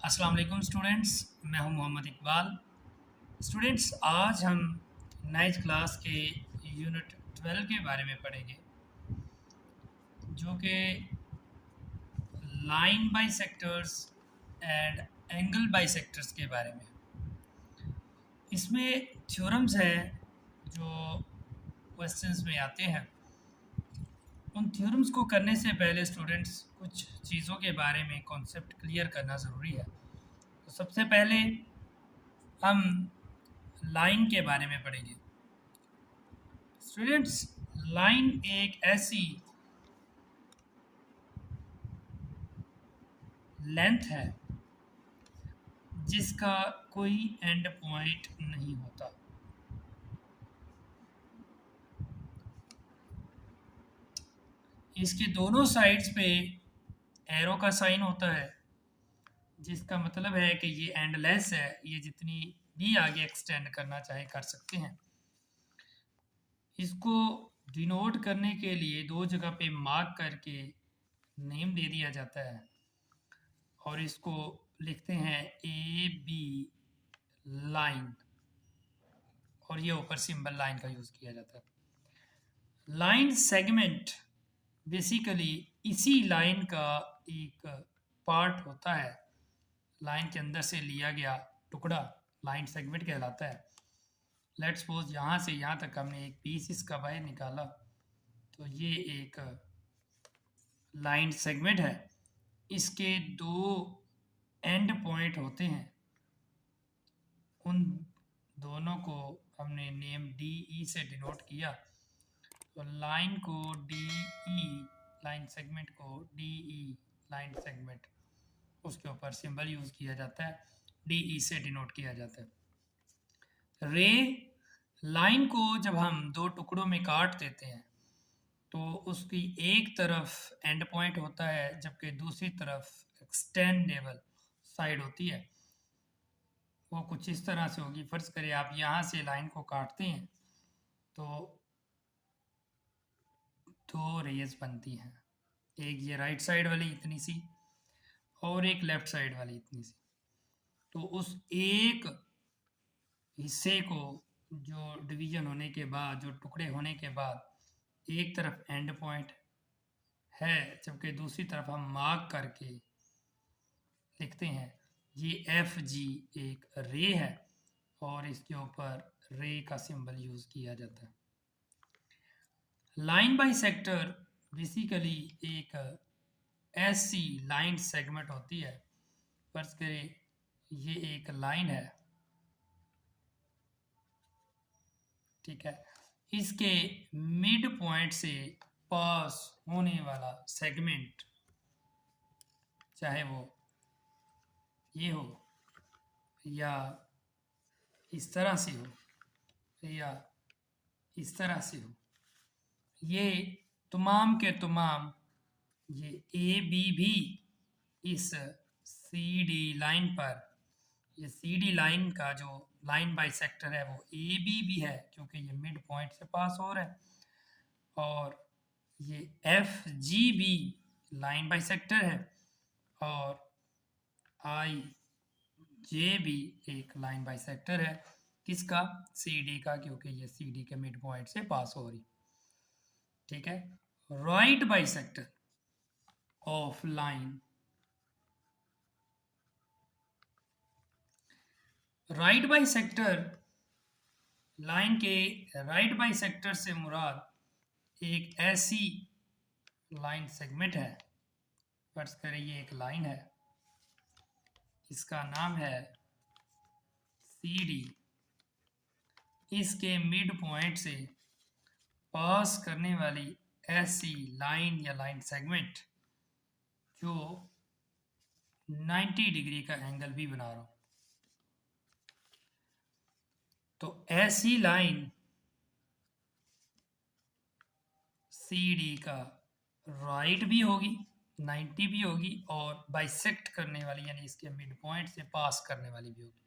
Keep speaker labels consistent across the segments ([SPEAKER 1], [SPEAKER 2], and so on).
[SPEAKER 1] अस्सलाम वालेकुम स्टूडेंट्स, मैं हूं मोहम्मद इकबाल। स्टूडेंट्स, आज हम 9th क्लास के यूनिट 12 के बारे में पढ़ेंगे, जो कि line bisectors and angle bisectors के बारे में। इसमें थ्योरम्स हैं जो क्वेश्चंस में आते हैं। उन थ्योरम्स को करने से पहले स्टूडेंट्स कुछ चीज़ों के बारे में कॉन्सेप्ट क्लियर करना ज़रूरी है। तो सबसे पहले हम लाइन के बारे में पढ़ेंगे। स्टूडेंट्स, लाइन एक ऐसी लेंथ है जिसका कोई एंड पॉइंट नहीं होता। इसके दोनों साइड्स पे एरो का साइन होता है, जिसका मतलब है कि ये एंडलेस है, ये जितनी भी आगे एक्सटेंड करना चाहे कर सकते हैं। इसको डिनोट करने के लिए दो जगह पे मार्क करके नेम दे दिया जाता है और इसको लिखते हैं ए बी लाइन, और ये ऊपर सिंबल लाइन का यूज़ किया जाता है। लाइन सेगमेंट बेसिकली इसी लाइन का एक पार्ट होता है। लाइन के अंदर से लिया गया टुकड़ा लाइन सेगमेंट कहलाता है। लेट्स सपोज यहाँ से यहाँ तक हमने एक पीस इसका बाहर निकाला, तो ये एक लाइन सेगमेंट है। इसके दो एंड पॉइंट होते हैं, उन दोनों को हमने नेम डी ई से डिनोट किया। तो लाइन को डी ई, लाइन सेगमेंट को डी ई लाइन सेगमेंट, उसके ऊपर सिंबल यूज़ किया जाता है, डी ई से डिनोट किया जाता है। रे लाइन को जब हम दो टुकड़ों में काट देते हैं तो उसकी एक तरफ एंड पॉइंट होता है, जबकि दूसरी तरफ एक्सटेंडेबल साइड होती है। वो कुछ इस तरह से होगी। फर्ज करें आप यहाँ से लाइन को काटते हैं तो दो रेज बनती हैं, एक ये राइट साइड वाली इतनी सी और एक लेफ्ट साइड वाली इतनी सी। तो उस एक हिस्से को जो डिवीजन होने के बाद, जो टुकड़े होने के बाद एक तरफ एंड पॉइंट है, जबकि दूसरी तरफ हम मार्क करके लिखते हैं ये एफ जी एक रे है और इसके ऊपर रे का सिंबल यूज़ किया जाता है। लाइन बाइसेक्टर बेसिकली एक ऐसी लाइन सेगमेंट होती है, फर्ज करें ये एक लाइन है, ठीक है, इसके मिड पॉइंट से पास होने वाला सेगमेंट, चाहे वो ये हो या इस तरह से हो या इस तरह से हो, ये तमाम के तमाम ये ए बी भी इस सी डी लाइन पर, ये सी डी लाइन का जो लाइन बाइसेक्टर है वो ए बी भी है, क्योंकि ये मिड पॉइंट से पास हो रहा है। और ये एफ जी भी लाइन बाइसेक्टर है और आई जे भी एक लाइन बाइसेक्टर है। किसका? सी डी का, क्योंकि ये सी डी के मिड पॉइंट से पास हो रही, ठीक है। Right bisector of line, right bisector line के राइट बाइसेक्टर से मुराद एक ऐसी लाइन सेगमेंट है, फर्ज करें ये एक लाइन है, इसका नाम है सी डी। इसके मिड पॉइंट से पास करने वाली ऐसी लाइन या लाइन सेगमेंट जो 90 डिग्री का एंगल भी बना रहा हो। तो ऐसी लाइन सी डी का राइट भी होगी, 90 भी होगी, और बाइसेक्ट करने वाली यानी इसके मिड पॉइंट से पास करने वाली भी होगी।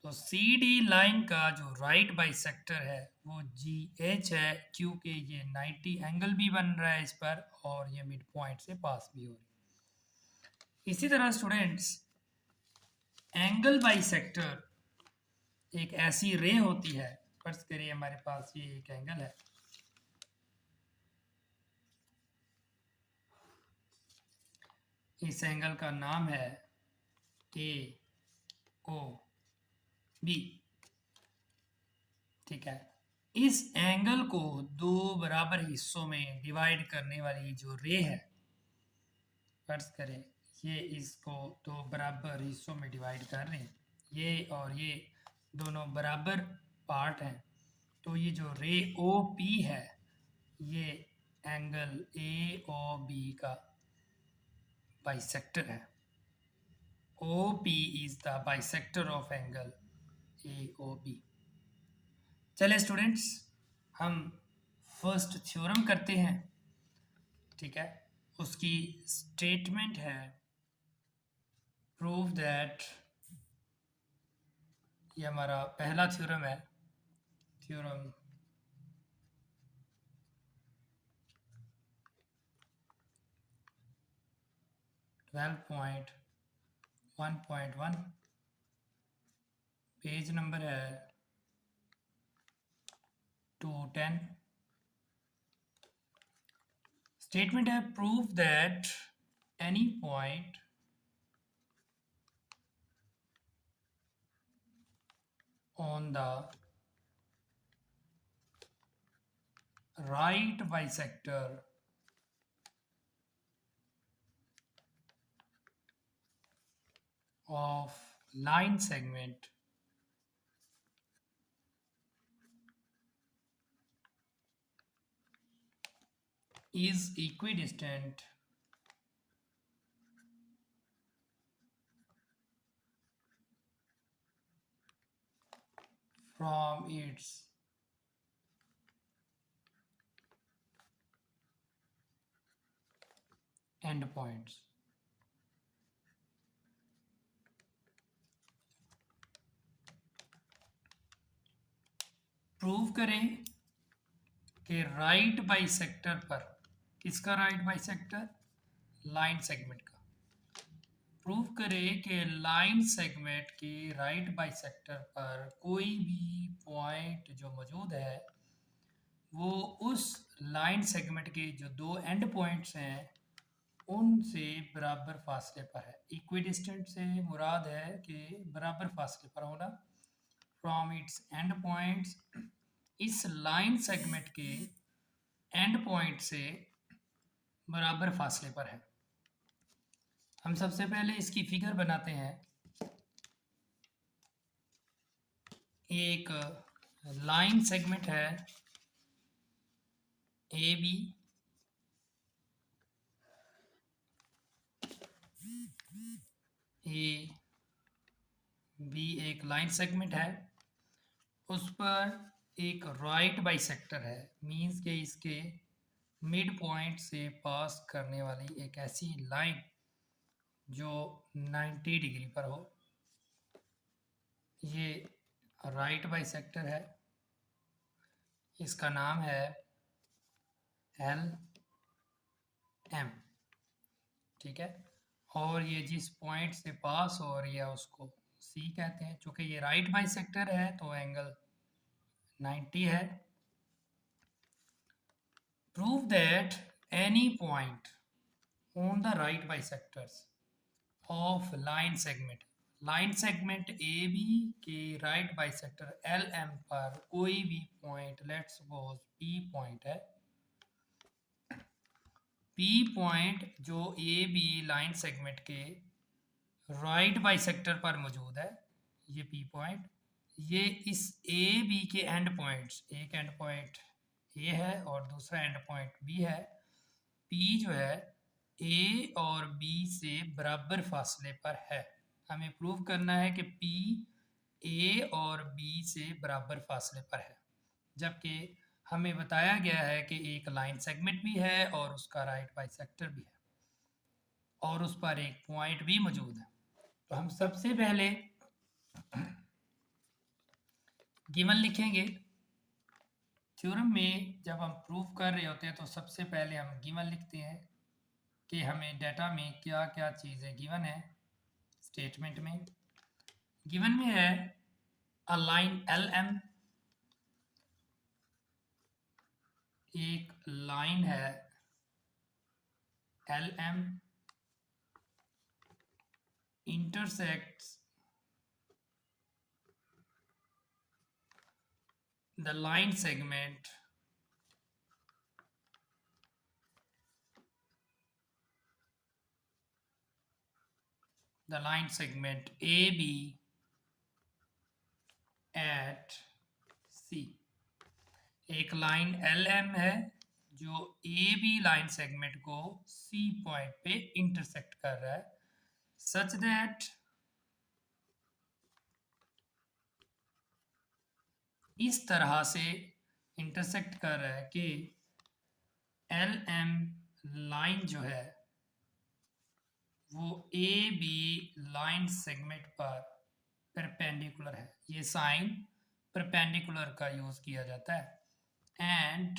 [SPEAKER 1] तो सी डी लाइन का जो राइट बाइसेक्टर है वो जी एच है, क्योंकि ये 90 एंगल भी बन रहा है इस पर और ये मिड पॉइंट से पास भी हो रही है। इसी तरह स्टूडेंट्स, एंगल बाइसेक्टर एक ऐसी रे होती है, फर्ज करिए हमारे पास ये एक एंगल है, इस एंगल का नाम है ए ओ बी, ठीक है। इस एंगल को दो बराबर हिस्सों में डिवाइड करने वाली जो रे है, फर्ज करें ये इसको दो बराबर हिस्सों में डिवाइड कर रहे हैं, ये और ये दोनों बराबर पार्ट हैं, तो ये जो रे ओ पी है ये एंगल ए ओ बी का बाइसेक्टर है। O P is the bisector of angle A O B. चले स्टूडेंट्स, हम फर्स्ट थ्योरम करते हैं, ठीक है। उसकी स्टेटमेंट है प्रूव दैट, ये हमारा पहला थ्योरम है, थ्योरम 12.1.1, पेज नंबर है 210। स्टेटमेंट है prove that any point on the right bisector of line segment is equidistant from its endpoints। Prove करें कि राइट बाइसेक्टर पर, किसका राइट बाइसेक्टर? लाइन सेगमेंट का। प्रूव करें कि लाइन सेगमेंट के राइट बाइसेक्टर पर कोई भी पॉइंट जो मौजूद है वो उस लाइन सेगमेंट के जो दो एंड पॉइंट्स हैं उनसे बराबर फासले पर है। इक्विडिस्टेंट से मुराद है कि बराबर फासले पर होना। फ्रॉम इट्स एंड पॉइंट्स, इस लाइन सेगमेंट के एंड पॉइंट से बराबर फासले पर है। हम सबसे पहले इसकी फिगर बनाते हैं। एक लाइन सेगमेंट है ए बी, ए बी एक लाइन सेगमेंट है, उस पर एक राइट बाइसेक्टर है, मींस के इसके मिड पॉइंट से पास करने वाली एक ऐसी लाइन जो 90 डिग्री पर हो, ये राइट बाइसेक्टर है। इसका नाम है एल एम, ठीक है। और ये जिस पॉइंट से पास हो रही है उसको सी कहते हैं। चूंकि ये राइट बाइसेक्टर है तो एंगल 90 है। Prove that any point on the right bisectors of line segment, line segment A B के राइट बाइसेक्टर एल एम पर कोई भी point, let's suppose P point है, पी पॉइंट जो ए बी लाइन सेगमेंट के right bisector पर मौजूद है, ये पी पॉइंट, ये इस ए बी के एंड पॉइंट्स, एक एंड पॉइंट ए है और दूसरा एंड पॉइंट बी है। पी जो है ए और बी से बराबर फासले पर है। हमें प्रूव करना है कि पी ए और बी से बराबर फासले पर है, जबकि हमें बताया गया है कि एक लाइन सेगमेंट भी है और उसका राइट बाइसेक्टर भी है और उस पर एक पॉइंट भी मौजूद है। तो हम सबसे पहले गिवन लिखेंगे। थ्योरम में जब हम प्रूफ कर रहे होते हैं तो सबसे पहले हम गिवन लिखते हैं। कि हमें डाटा में क्या क्या चीज़ें गिवन है। स्टेटमेंट में गिवन में है अ लाइन LM, एक लाइन है LM intersects the line segment AB at C। एक लाइन LM है जो AB लाइन सेगमेंट को C पॉइंट पे इंटरसेक्ट कर रहा है, सच दैट इस तरह से इंटरसेक्ट कर रहा है कि LM लाइन जो है वो AB लाइन सेगमेंट पर परपेंडिकुलर है। ये साइन परपेंडिकुलर का यूज किया जाता है। And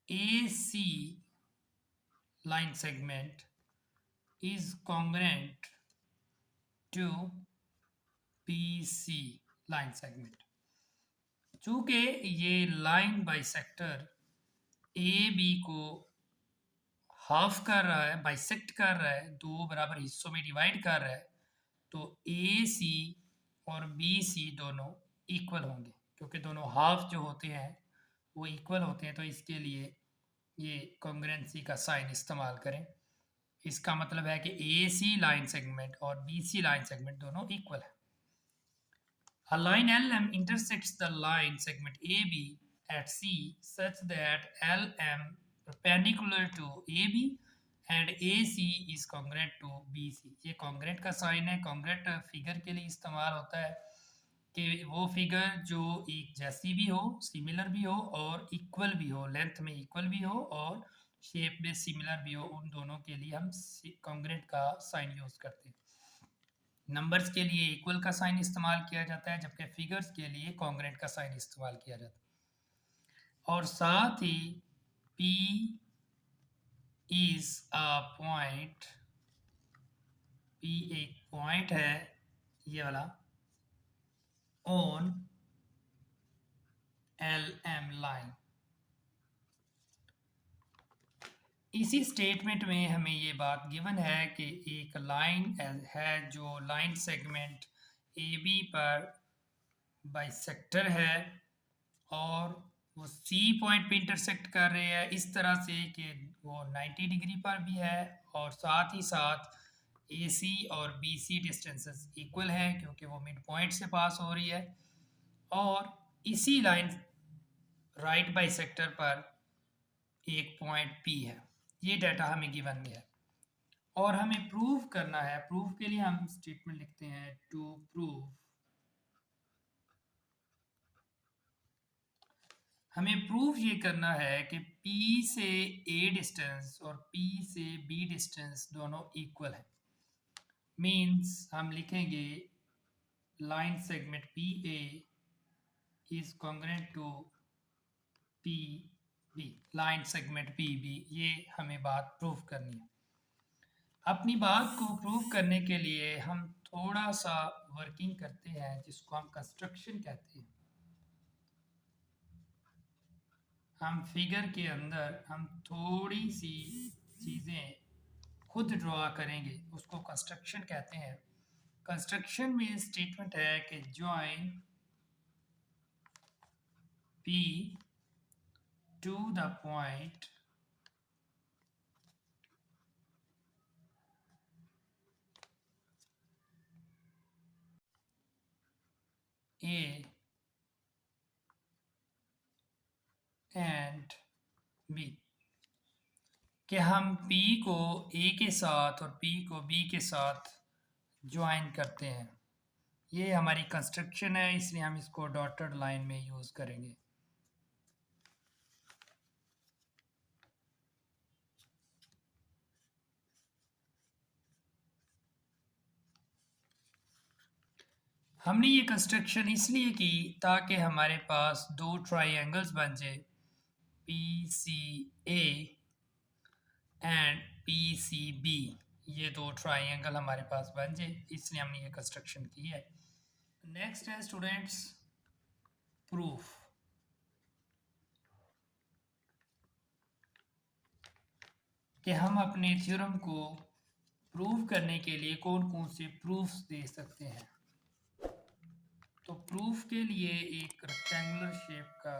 [SPEAKER 1] AC line segment is congruent to BC line segment। चूंकि ये लाइन बाइसेक्टर AB को हाफ कर रहा है, बाइसेक्ट कर रहा है, दो बराबर हिस्सों में डिवाइड कर रहा है, तो AC और BC दोनों इक्वल होंगे, क्योंकि दोनों हाफ जो होते हैं वो इक्वल होते हैं। तो इसके लिए ये कॉन्ग्रुएंसी का साइन इस्तेमाल करें। इसका मतलब है कि AC लाइन सेगमेंट और BC लाइन सेगमेंट दोनों इक्वल है। A line LM intersects the line segment AB at C such that LM perpendicular to AB and AC is congruent to BC। ये congruent का साइन है, congruent figure के लिए इस्तेमाल होता है कि वो फिगर जो एक जैसी भी हो, सिमिलर भी हो और इक्वल भी हो, लेंथ में इक्वल भी हो और शेप में सिमिलर भी हो, उन दोनों के लिए हम कॉन्ग्रुएंट का साइन यूज करते हैं। नंबर्स के लिए इक्वल का साइन इस्तेमाल किया जाता है, जबकि फिगर्स के लिए कॉन्ग्रुएंट का साइन इस्तेमाल किया जाता है। और साथ ही P is a point, P एक पॉइंट है ये वाला ऑन LM लाइन। इसी स्टेटमेंट में हमें ये बात गिवन है कि एक लाइन है जो लाइन सेगमेंट AB पर बाइसेक्टर है और वो C पॉइंट पे इंटरसेक्ट कर रहे हैं इस तरह से कि वो 90 डिग्री पर भी है और साथ ही साथ AC और BC डिस्टेंसेस इक्वल हैं क्योंकि वो मिड पॉइंट से पास हो रही है। और इसी लाइन राइट बाइसेक्टर पर एक पॉइंट P है। ये डाटा हमें गिवन में है और हमें प्रूव करना है। प्रूफ के लिए हम स्टेटमेंट लिखते हैं टू प्रूव। हमें प्रूफ ये करना है कि P से A डिस्टेंस और P से B डिस्टेंस दोनों इक्वल है। मीन्स हम लिखेंगे line segment PA is congruent to PB, line segment PB। ये हमें बात प्रूफ करनी है। अपनी बात को प्रूव करने के लिए हम थोड़ा सा वर्किंग करते हैं जिसको हम कंस्ट्रक्शन कहते हैं। हम फिगर के अंदर हम थोड़ी सी चीज़ें खुद ड्रॉ करेंगे, उसको कंस्ट्रक्शन कहते हैं। कंस्ट्रक्शन में स्टेटमेंट है कि join P to the point A and B, कि हम P को A के साथ और P को B के साथ ज्वाइन करते हैं। ये हमारी कंस्ट्रक्शन है, इसलिए हम इसको डॉटेड लाइन में यूज़ करेंगे। हमने ये कंस्ट्रक्शन इसलिए की ताकि हमारे पास दो ट्राइंगल्स बन जाए PCA एंड PCB, ये दो ट्राइंगल हमारे पास बन जाए, इसलिए हमने ये कंस्ट्रक्शन की है। नेक्स्ट है स्टूडेंट्स प्रूफ। कि हम अपने थ्योरम को प्रूव करने के लिए कौन कौन से प्रूफ्स दे सकते हैं। तो प्रूफ के लिए एक रेक्टेंगुलर शेप का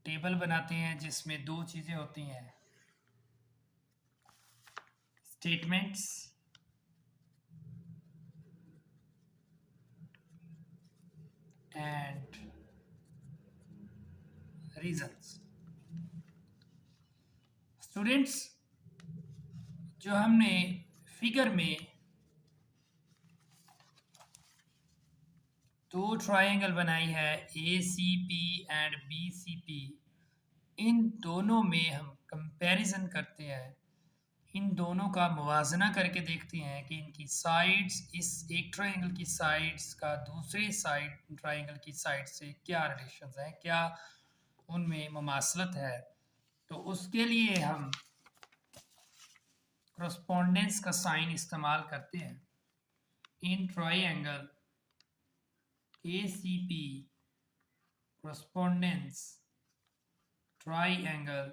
[SPEAKER 1] टेबल बनाते हैं जिसमें दो चीज़ें होती हैं, स्टेटमेंट्स एंड रीजंस। स्टूडेंट्स, जो हमने फिगर में दो ट्रायंगल बनाई है ACP एंड BCP, इन दोनों में हम कंपैरिजन करते हैं, इन दोनों का मुवाजना करके देखते हैं कि इनकी साइड्स, इस एक ट्रायंगल की साइड्स का दूसरे साइड ट्रायंगल की साइड से क्या रिलेशंस हैं, क्या उनमें मुमासलत है। तो उसके लिए हम करस्पॉन्डेंस का साइन इस्तेमाल करते हैं। In triangle ACP correspondence triangle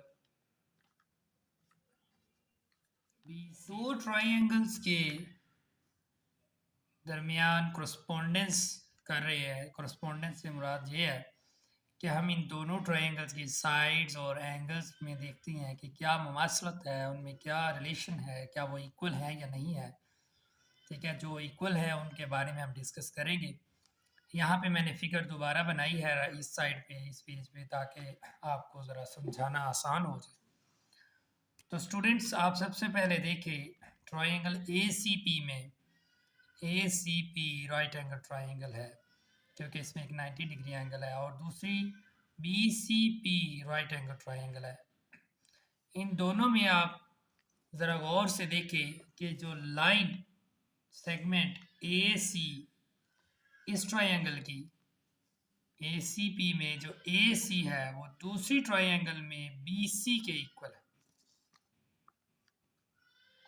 [SPEAKER 1] दो ट्रायंगल्स के दरमियान करस्पॉन्डेंस कर रहे हैं। करस्पॉन्डेंस से मुराद ये है कि हम इन दोनों ट्रायंगल्स की साइड्स और एंगल्स में देखते हैं कि क्या मुमासलत है, उनमें क्या रिलेशन है, क्या वो इक्वल है या नहीं है। ठीक है, जो इक्वल है उनके बारे में हम डिस्कस करेंगे। यहाँ पे मैंने फिगर दोबारा बनाई है इस साइड पे, इस पेज पे, ताकि आपको ज़रा समझाना आसान हो जाए। तो स्टूडेंट्स, आप सबसे पहले देखें ट्रायंगल ACP में, ACP राइट एंगल ट्रायंगल है क्योंकि इसमें एक 90 डिग्री एंगल है, और दूसरी BCP राइट एंगल ट्रायंगल है। इन दोनों में आप ज़रा गौर से देखें कि जो लाइन सेगमेंट AC इस ट्रायंगल की ACP में जो AC है वो दूसरी ट्रायंगल में BC के इक्वल है,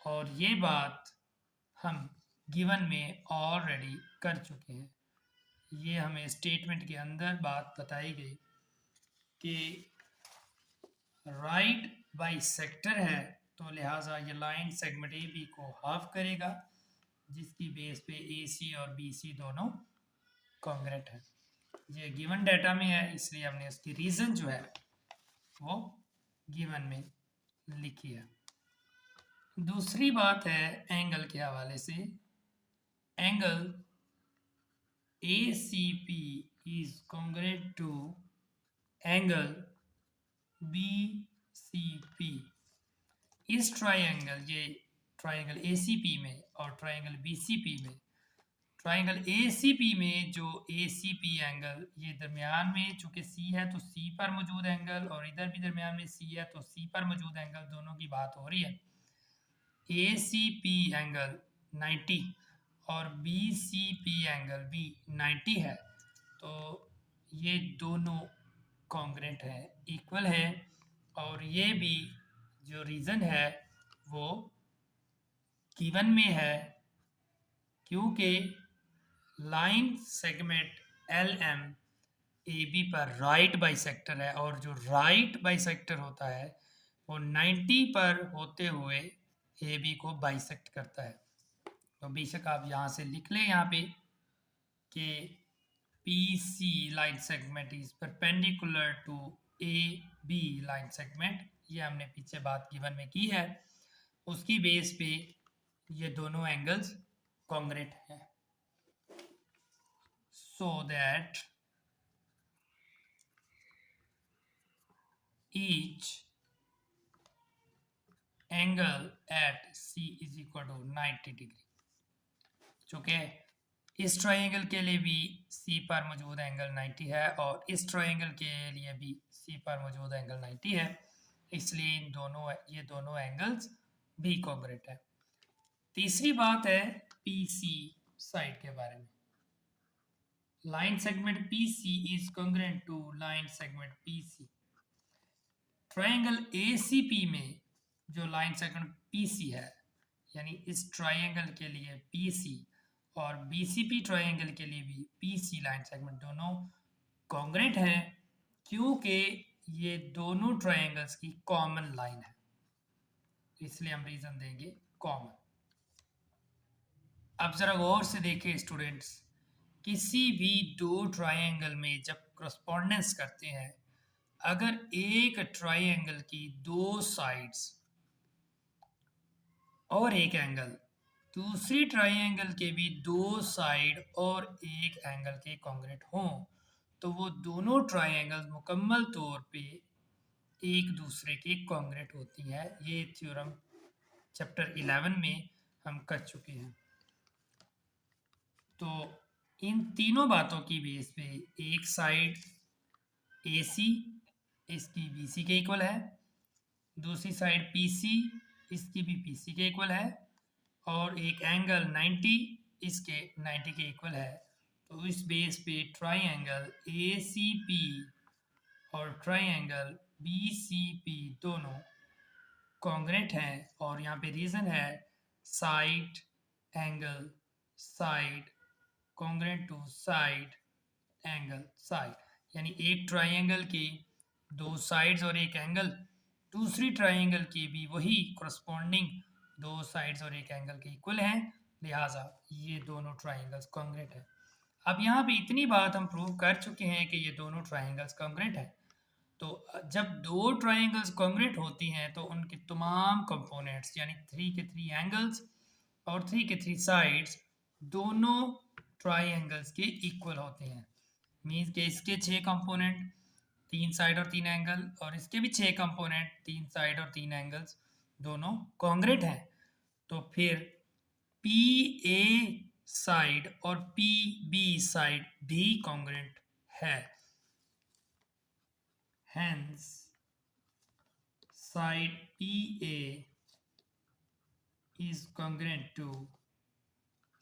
[SPEAKER 1] और ये बात हम गिवन में ऑलरेडी कर चुके हैं। ये हमें स्टेटमेंट के अंदर बात बताई गई कि राइट बाइसेक्टर है, तो लिहाजा ये लाइन सेगमेंट AB को हाफ करेगा, जिसकी बेस पे AC और BC दोनों कॉन्ग्रेंट है। ये गिवन डाटा में है, इसलिए हमने उसकी रीज़न जो है वो गिवन में लिखी है। दूसरी बात है एंगल के हवाले से, angle ACP is congruent to angle BCP। इस ट्रायंगल, ये ट्रायंगल ACP में और ट्रायंगल BCP में, ट्रायंगल ACP में जो ACP एंगल, ये दरमियान में चूंकि C है तो C पर मौजूद एंगल, और इधर भी दरमियान में C है तो C पर मौजूद एंगल, दोनों की बात हो रही है। ACP एंगल 90 और BCP एंगल भी 90 है, तो ये दोनों कॉन्ग्रेंट है, इक्वल है। और ये भी जो रीज़न है वो गिवन में है, क्योंकि लाइन सेगमेंट LM AB पर राइट बाइसेक्टर है, और जो राइट बाइसेक्टर होता है वो 90 पर होते हुए AB को बाइसेक्ट करता है। तो बेशक आप यहाँ से लिख लें यहाँ पे कि PC line segment is perpendicular to AB line segment, ये हमने पीछे बात गिवन में की है, उसकी बेस पे ये दोनों एंगल्स कॉन्ग्रेंट हैं। So that each angle at C is equal to 90 degree. चूँकि इस ट्रायंगल के लिए भी C पर मौजूद एंगल 90 है और इस ट्रायंगल के लिए भी C पर मौजूद एंगल 90 है, इसलिए ये दोनों एंगल्स भी कॉन्ग्रेंट है। तीसरी बात है PC साइड के बारे में। Line segment PC is congruent to line segment PC। Triangle ACP में जो लाइन सेगमेंट PC है, यानी इस ट्रायंगल के लिए PC और BCP ट्रायंगल के लिए भी PC लाइन सेगमेंट दोनों कॉन्ग्रेंट हैं, क्योंकि ये दोनों ट्रायंगल्स की कॉमन लाइन है, इसलिए हम रीजन देंगे कॉमन। अब जरा गौर से देखें स्टूडेंट्स, किसी भी दो ट्रायंगल में जब करस्पॉन्डेंस करते हैं, अगर एक ट्रायंगल की दो साइड्स और एक एंगल दूसरी ट्रायंगल के भी दो साइड और एक एंगल के कॉन्ग्रेंट हों, तो वो दोनों ट्रायंगल्स मुकम्मल तौर पे एक दूसरे के कॉन्ग्रेंट होती है। ये थ्योरम चैप्टर 11 में हम कर चुके हैं। तो इन तीनों बातों की बेस पे एक साइड AC इसकी BC के इक्वल है, दूसरी साइड PC इसकी भी PC के इक्वल है, और एक एंगल 90 इसके 90 के इक्वल है। तो इस बेस पे ट्रायंगल ACP और ट्रायंगल BCP दोनों कॉन्ग्रेंट हैं, और यहाँ पे रीज़न है side angle side congruent to side angle side, यानी एक ट्रायंगल की दो साइड्स और एक एंगल दूसरी ट्रायंगल की भी वही करस्पॉन्डिंग दो साइड्स और एक एंगल के इक्वल हैं, लिहाजा ये दोनों ट्रायंगल्स कॉन्ग्रेंट है। अब यहाँ पे इतनी बात हम प्रूव कर चुके हैं कि ये दोनों ट्रायंगल्स कॉन्ग्रेंट है। तो जब दो ट्रायंगल्स कॉन्ग्रेंट होती हैं तो उनके तमाम कंपोनेंट्स यानी 3 के 3 एंगल्स और 3 के 3 साइड्स दोनों ट्रायंगल्स के इक्वल होते हैं। मीन्स के इसके 6 कंपोनेंट 3 साइड और 3 एंगल, और इसके भी 6 कंपोनेंट 3 साइड और 3 एंगल्स दोनों कॉन्ग्रेंट हैं। तो फिर PA साइड और PB साइड भी कॉन्ग्रेंट है। Hence, side PA is congruent to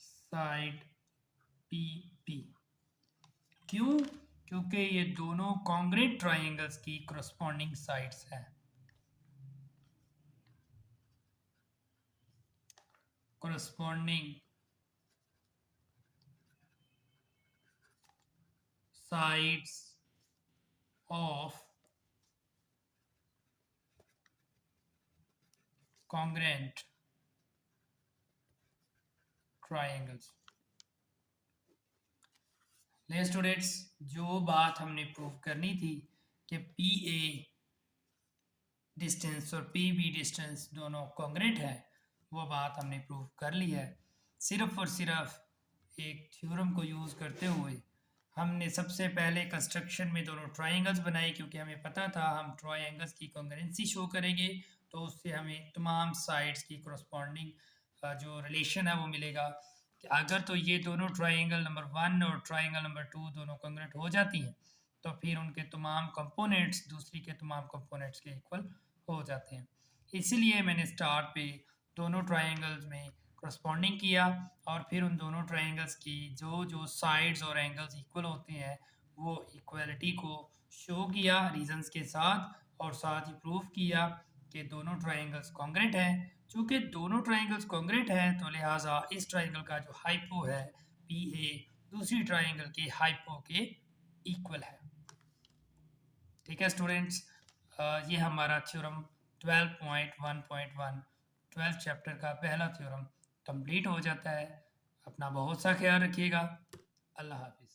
[SPEAKER 1] side PP। क्यों? क्योंकि ये दोनों कॉन्ग्रेंट ट्रायंगल्स की करस्पॉन्डिंग साइड्स हैं। Corresponding sides of congruent triangles। ले स्टूडेंट्स, जो बात हमने प्रूव करनी थी कि PA डिस्टेंस और PB डिस्टेंस दोनों कॉन्ग्रेंट है, वो बात हमने प्रूव कर ली है। सिर्फ और सिर्फ एक थ्योरम को यूज़ करते हुए हमने सबसे पहले कंस्ट्रक्शन में दोनों ट्रायंगल्स बनाए, क्योंकि हमें पता था हम ट्रायंगल्स की कॉन्ग्रेंसी शो करेंगे तो उससे हमें तमाम साइड्स की करस्पॉन्डिंग जो रिलेशन है वो मिलेगा। कि अगर तो ये दोनों ट्रायंगल नंबर 1 और ट्रायंगल नंबर 2 दोनों कॉन्ग्रेंट हो जाती हैं, तो फिर उनके तमाम कंपोनेंट्स दूसरी के तमाम कंपोनेंट्स के इक्वल हो जाते हैं। इसीलिए मैंने स्टार्ट पे दोनों ट्रायंगल्स में करस्पॉन्डिंग किया, और फिर उन दोनों ट्रायंगल्स की जो जो साइड्स और एंगल्स इक्वल होते हैं वो इक्वलिटी को शो किया रीजंस के साथ, और साथ ही प्रूव किया कि दोनों ट्रायंगल्स कॉन्ग्रेंट हैं। चूँकि दोनों ट्रायंगल्स कॉन्ग्रेंट हैं तो लिहाजा इस ट्रायंगल का जो हाइपो है PA दूसरी ट्रायंगल के हाइपो के इक्वल है। ठीक है स्टूडेंट्स, ये हमारा थ्योरम 12.1.1 12th चैप्टर का पहला थ्योरम कंप्लीट हो जाता है। अपना बहुत सा ख्याल रखिएगा। अल्लाह हाफिज़।